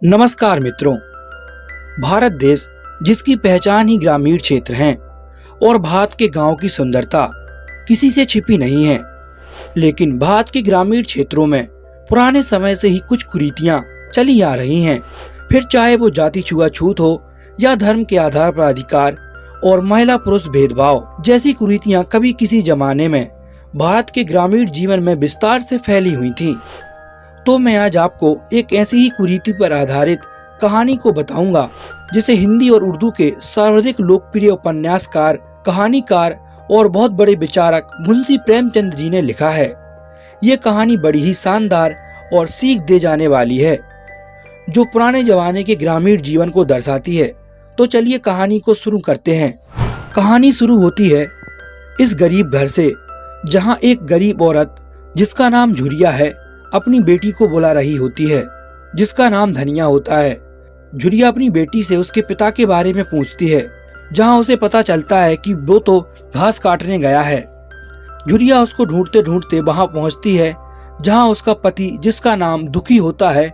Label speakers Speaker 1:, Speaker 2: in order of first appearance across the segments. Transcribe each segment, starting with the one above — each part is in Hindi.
Speaker 1: नमस्कार मित्रों। भारत देश जिसकी पहचान ही ग्रामीण क्षेत्र है और भारत के गांव की सुंदरता किसी से छिपी नहीं है। लेकिन भारत के ग्रामीण क्षेत्रों में पुराने समय से ही कुछ कुरीतियां चली आ रही हैं। फिर चाहे वो जाति छुआछूत हो या धर्म के आधार पर अधिकार और महिला पुरुष भेदभाव जैसी कुरीतियां कभी किसी जमाने में भारत के ग्रामीण जीवन में विस्तार से फैली हुई थीं। तो मैं आज आपको एक ऐसी ही कुरीति पर आधारित कहानी को बताऊंगा जिसे हिंदी और उर्दू के सर्वाधिक लोकप्रिय उपन्यासकार, कहानीकार और बहुत बड़े विचारक मुंशी प्रेमचंद जी ने लिखा है। ये कहानी बड़ी ही शानदार और सीख दे जाने वाली है, जो पुराने जमाने के ग्रामीण जीवन को दर्शाती है। तो चलिए कहानी को शुरू करते हैं। कहानी शुरू होती है इस गरीब घर से, जहाँ एक गरीब औरत जिसका नाम झुरिया है अपनी बेटी को बुला रही होती है, जिसका नाम धनिया होता है। झुरिया अपनी बेटी से उसके पिता के बारे में पूछती है, जहां उसे पता चलता है कि वो तो घास काटने गया है। झुरिया उसको ढूंढते ढूंढते वहां पहुंचती है जहां उसका पति, जिसका नाम दुखी होता है,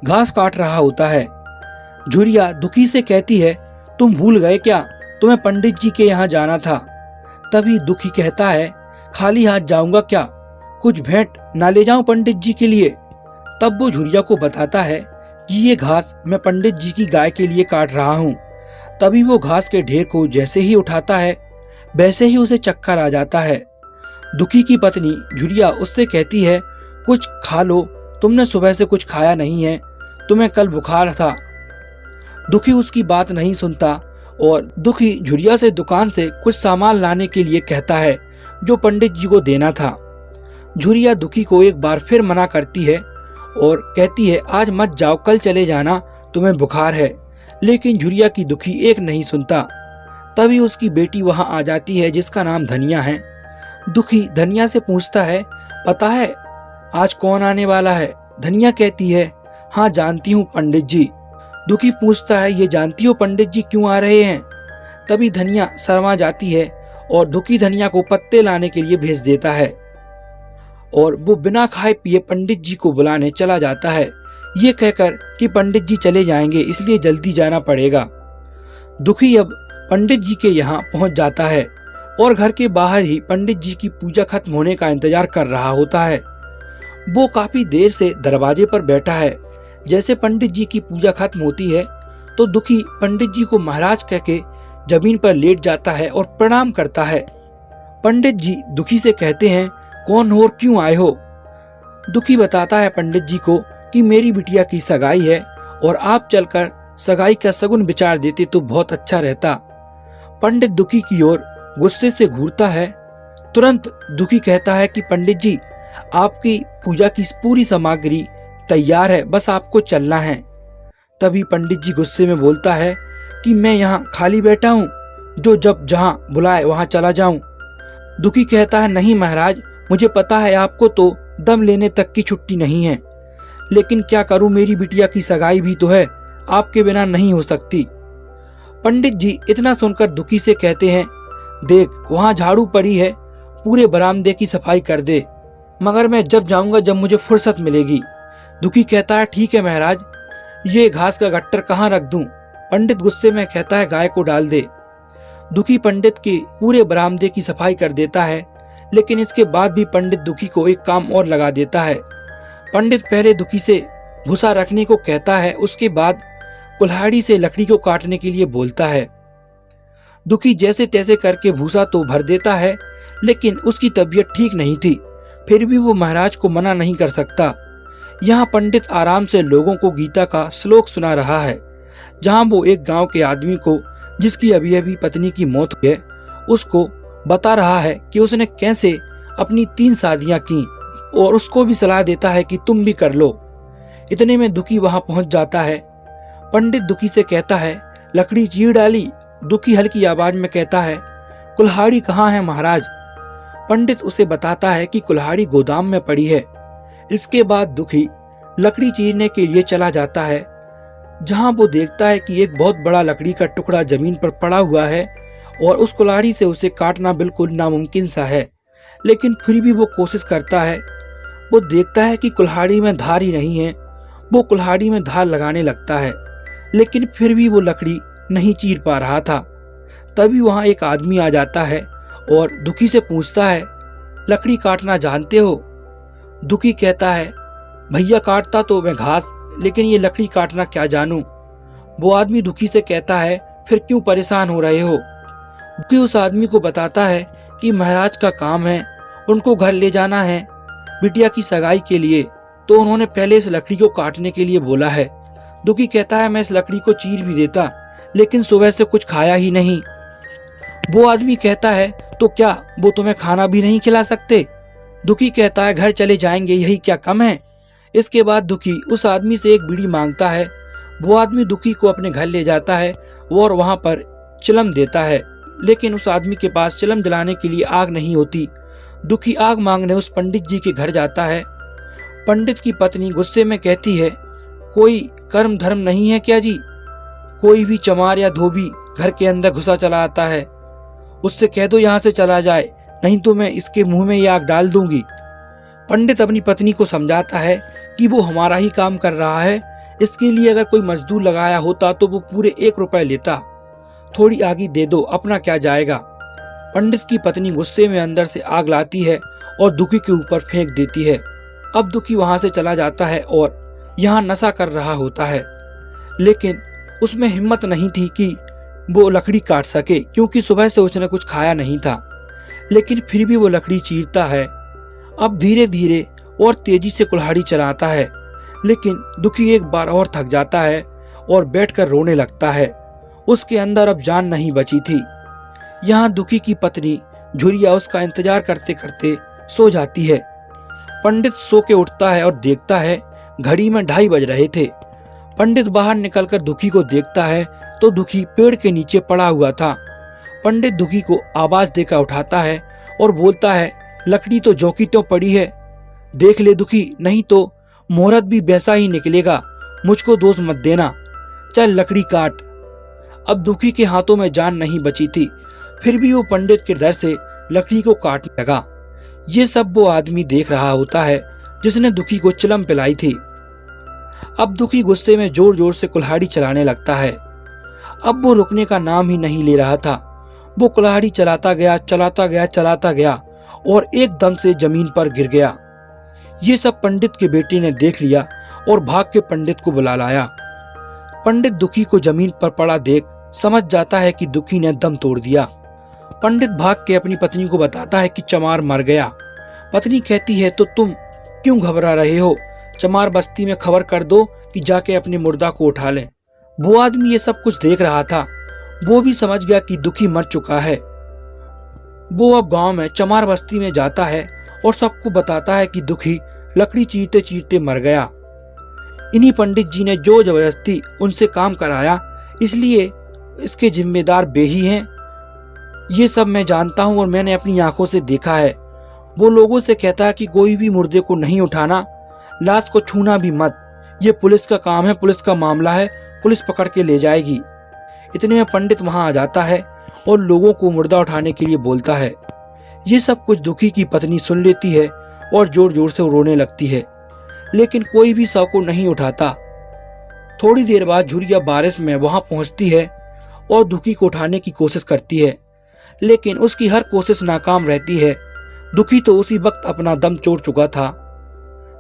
Speaker 1: घास काट रहा होता है। झुरिया दुखी से कहती है, तुम भूल गए क्या, तुम्हें पंडित जी के यहाँ जाना था। तभी दुखी कहता है, खाली हाथ जाऊंगा क्या, कुछ भेंट ना ले जाऊं पंडित जी के लिए। तब वो झुरिया को बताता है कि ये घास मैं पंडित जी की गाय के लिए काट रहा हूँ। तभी वो घास के ढेर को जैसे ही उठाता है वैसे ही उसे चक्कर आ जाता है। दुखी की पत्नी झुरिया उससे कहती है, कुछ खा लो, तुमने सुबह से कुछ खाया नहीं है, तुम्हें कल बुखार था। दुखी उसकी बात नहीं सुनता और दुखी झुरिया से दुकान से कुछ सामान लाने के लिए कहता है जो पंडित जी को देना था। झुरिया दुखी को एक बार फिर मना करती है और कहती है, आज मत जाओ, कल चले जाना, तुम्हें बुखार है। लेकिन झुरिया की दुखी एक नहीं सुनता। तभी उसकी बेटी वहां आ जाती है जिसका नाम धनिया है। दुखी धनिया से पूछता है, पता है आज कौन आने वाला है। धनिया कहती है, हाँ जानती हूँ पंडित जी। दुखी पूछता है, ये जानती हो पंडित जी क्यों आ रहे हैं। तभी धनिया शर्मा जाती है और दुखी धनिया को पत्ते लाने के लिए भेज देता है और वो बिना खाए पिए पंडित जी को बुलाने चला जाता है, ये कहकर कि पंडित जी चले जाएंगे इसलिए जल्दी जाना पड़ेगा। दुखी अब पंडित जी के यहाँ पहुँच जाता है और घर के बाहर ही पंडित जी की पूजा खत्म होने का इंतजार कर रहा होता है। वो काफी देर से दरवाजे पर बैठा है। जैसे पंडित जी की पूजा खत्म होती है तो दुखी पंडित जी को महाराज कह के जमीन पर लेट जाता है और प्रणाम करता है। पंडित जी दुखी से कहते हैं, कौन हो और क्यों आए हो। दुखी बताता है पंडित जी को कि मेरी बिटिया की सगाई है और आप चलकर सगाई का शगुन विचार देते तो बहुत अच्छा रहता। पंडित दुखी की ओर गुस्से से घूरता है। तुरंत दुखी कहता है कि पंडित जी, आपकी पूजा की पूरी सामग्री तैयार है, बस आपको चलना है। तभी पंडित जी गुस्से में बोलता है कि मैं यहाँ खाली बैठा हूँ, जो जब जहाँ बुलाए वहाँ चला जाऊँ। दुखी कहता है, नहीं महाराज, मुझे पता है आपको तो दम लेने तक की छुट्टी नहीं है, लेकिन क्या करूं, मेरी बिटिया की सगाई भी तो है, आपके बिना नहीं हो सकती। पंडित जी इतना सुनकर दुखी से कहते हैं, देख वहां झाड़ू पड़ी है, पूरे बरामदे की सफाई कर दे, मगर मैं जब जाऊंगा जब मुझे फुर्सत मिलेगी। दुखी कहता है, ठीक है महाराज, ये घास का गट्टर कहाँ रख दूं। पंडित गुस्से में कहता है, गाय को डाल दे। दुखी पंडित के पूरे बरामदे की सफाई कर देता है, लेकिन इसके बाद भी पंडित दुखी को एक काम और लगा देता है। पंडित पहले दुखी से भूसा रखने को कहता है, उसके बाद कुल्हाड़ी से लकड़ी को काटने के लिए बोलता है। दुखी जैसे तैसे करके भूसा तो भर देता है, लेकिन उसकी तबीयत ठीक नहीं थी, फिर भी वो महाराज को मना नहीं कर सकता। यहाँ पंडित आराम से लोगों को गीता का श्लोक सुना रहा है, जहाँ वो एक गांव के आदमी को, जिसकी अभी अभी पत्नी की मौत हुई है, उसको बता रहा है कि उसने कैसे अपनी 3 शादियां की और उसको भी सलाह देता है कि तुम भी कर लो। इतने में दुखी वहां पहुंच जाता है। पंडित दुखी से कहता है, लकड़ी चीर डाली। दुखी हल्की आवाज में कहता है, कुल्हाड़ी कहाँ है महाराज। पंडित उसे बताता है कि कुल्हाड़ी गोदाम में पड़ी है। इसके बाद दुखी लकड़ी चीरने के लिए चला जाता है, जहां वो देखता है कि एक बहुत बड़ा लकड़ी का टुकड़ा जमीन पर पड़ा हुआ है और उस कुल्हाड़ी से उसे काटना बिल्कुल नामुमकिन सा है, लेकिन फिर भी वो कोशिश करता है। वो देखता है कि कुल्हाड़ी में धार ही नहीं है वो कुल्हाड़ी में धार लगाने लगता है, लेकिन फिर भी वो लकड़ी नहीं चीर पा रहा था। तभी वहां एक आदमी आ जाता है और दुखी से पूछता है, लकड़ी काटना जानते हो? दुखी कहता है, भैया काटता तो मैं घास, लेकिन ये लकड़ी काटना क्या जानूं। वो आदमी दुखी से कहता है, फिर क्यों परेशान हो रहे हो? दुखी उस आदमी को बताता है कि महाराज का काम है, उनको घर ले जाना है बिटिया की सगाई के लिए, तो उन्होंने पहले इस लकड़ी को काटने के लिए बोला है। दुखी कहता है, मैं इस लकड़ी को चीर भी देता, लेकिन सुबह से कुछ खाया ही नहीं। वो आदमी कहता है, तो क्या वो तुम्हें खाना भी नहीं खिला सकते? दुखी कहता है, घर चले जाएंगे, यही क्या कम है। इसके बाद दुखी उस आदमी से एक बीड़ी मांगता है। वो आदमी दुखी को अपने घर ले जाता है और वहां पर चिलम देता है, लेकिन उस आदमी के पास चिलम जलाने के लिए आग नहीं होती। दुखी आग मांगने उस पंडित जी के घर जाता है। पंडित की पत्नी गुस्से में कहती है, कोई कर्म धर्म नहीं है क्या जी? कोई भी चमार या धोबी घर के अंदर घुसा चला आता है, उससे कह दो यहाँ से चला जाए, नहीं तो मैं इसके मुंह में ये आग डाल दूंगी। पंडित अपनी पत्नी को समझाता है कि वो हमारा ही काम कर रहा है, इसके लिए अगर कोई मजदूर लगाया होता तो वो पूरे 1 रुपए लेता। थोड़ी आगी दे दो, अपना क्या जाएगा। पंडित की पत्नी गुस्से में अंदर से आग लाती है और दुखी के ऊपर फेंक देती है। अब दुखी वहां से चला जाता है और यहाँ नशा कर रहा होता है, लेकिन उसमें हिम्मत नहीं थी कि वो लकड़ी काट सके, क्योंकि सुबह से उसने कुछ खाया नहीं था। लेकिन फिर भी वो लकड़ी चीरता है। अब धीरे धीरे और तेजी से कुल्हाड़ी चलाता है, लेकिन दुखी एक बार और थक जाता है और बैठकर रोने लगता है। उसके अंदर अब जान नहीं बची थी। यहाँ दुखी की पत्नी झुरिया उसका इंतजार करते करते सो जाती है। पंडित सो के उठता है और देखता है घड़ी में 2:30 बज रहे थे। पंडित बाहर निकलकर दुखी को देखता है तो दुखी पेड़ के नीचे पड़ा हुआ था। पंडित दुखी को आवाज देकर उठाता है और बोलता है, लकड़ी तो जो की त्यों पड़ी है, देख ले दुखी, नहीं तो मुहूर्त भी वैसा ही निकलेगा। मुझको दोष मत देना, चल लकड़ी काट। अब दुखी के हाथों में जान नहीं बची थी, फिर भी वो पंडित के डर से लकड़ी को काटने लगा। ये सब वो आदमी देख रहा होता है जिसने दुखी को चिलम पिलाई थी। अब दुखी गुस्से में जोर जोर से कुल्हाड़ी चलाने लगता है। अब वो रुकने का नाम ही नहीं ले रहा था। वो कुल्हाड़ी चलाता गया और एकदम से जमीन पर गिर गया। ये सब पंडित के बेटे ने देख लिया और भाग के पंडित को बुला लाया। पंडित दुखी को जमीन पर पड़ा देख समझ जाता है कि दुखी ने दम तोड़ दिया। पंडित भाग के अपनी पत्नी को बताता है कि चमार मर गया। पत्नी कहती है, तो तुम क्यों घबरा रहे हो? चमार बस्ती में खबर कर दो कि जाके अपने मुर्दा को उठा लें। वो आदमी ये सब कुछ देख रहा था। वो भी समझ गया कि दुखी मर चुका है। वो अब गांव में चमार बस्ती में जाता है और सबको बताता है कि दुखी लकड़ी चीरते चीरते मर गया। इन्हीं पंडित जी ने जो जबरदस्ती उनसे काम कराया, इसलिए इसके जिम्मेदार वे ही हैं। ये सब मैं जानता हूँ और मैंने अपनी आंखों से देखा है। वो लोगों से कहता है कि कोई भी मुर्दे को नहीं उठाना, लाश को छूना भी मत, ये पुलिस का काम है, पुलिस का मामला है, पुलिस पकड़ के ले जाएगी। इतने में पंडित वहां आ जाता है और लोगों को मुर्दा उठाने के लिए बोलता है। ये सब कुछ दुखी की पत्नी सुन लेती है और जोर जोर से रोने लगती है, लेकिन कोई भी शव को नहीं उठाता। थोड़ी देर बाद झुरिया बारिश में वहां पहुंचती है और दुखी को उठाने की कोशिश करती है, लेकिन उसकी हर कोशिश नाकाम रहती है। दुखी तो उसी वक्त अपना दम तोड़ चुका था।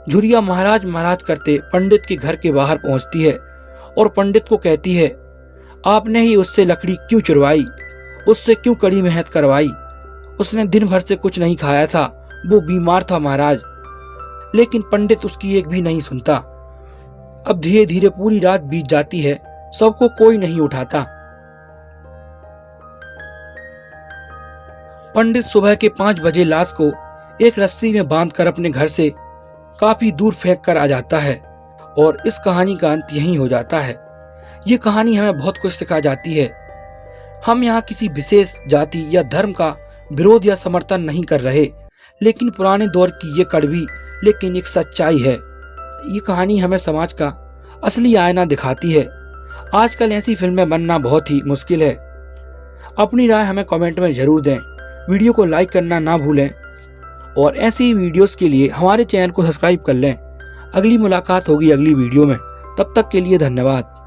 Speaker 1: झुरिया महाराज महाराज करते पंडित के घर के बाहर पहुंचती है और पंडित को कहती है, आपने ही उससे लकड़ी क्यों चुरवाई, उससे क्यों कड़ी मेहनत करवाई? उसने दिन भर से कुछ नहीं खाया था, वो बीमार था महाराज। लेकिन पंडित उसकी एक भी नहीं सुनता। अब धीरे धीरे पूरी रात बीत जाती है, सबको कोई नहीं उठाता। पंडित सुबह के 5 बजे लाश को एक रस्सी में बांधकर अपने घर से काफी दूर फेंक कर आ जाता है और इस कहानी का अंत यहीं हो जाता है। ये कहानी हमें बहुत कुछ सिखा जाती है। हम यहाँ किसी विशेष जाति या धर्म का विरोध या समर्थन नहीं कर रहे, लेकिन पुराने दौर की ये कड़वी लेकिन एक सच्चाई है। ये कहानी हमें समाज का असली आईना दिखाती है। आजकल ऐसी फिल्में बनना बहुत ही मुश्किल है। अपनी राय हमें कमेंट में जरूर दें। वीडियो को लाइक करना ना भूलें और ऐसी वीडियोस के लिए हमारे चैनल को सब्सक्राइब कर लें। अगली मुलाकात होगी अगली वीडियो में। तब तक के लिए धन्यवाद।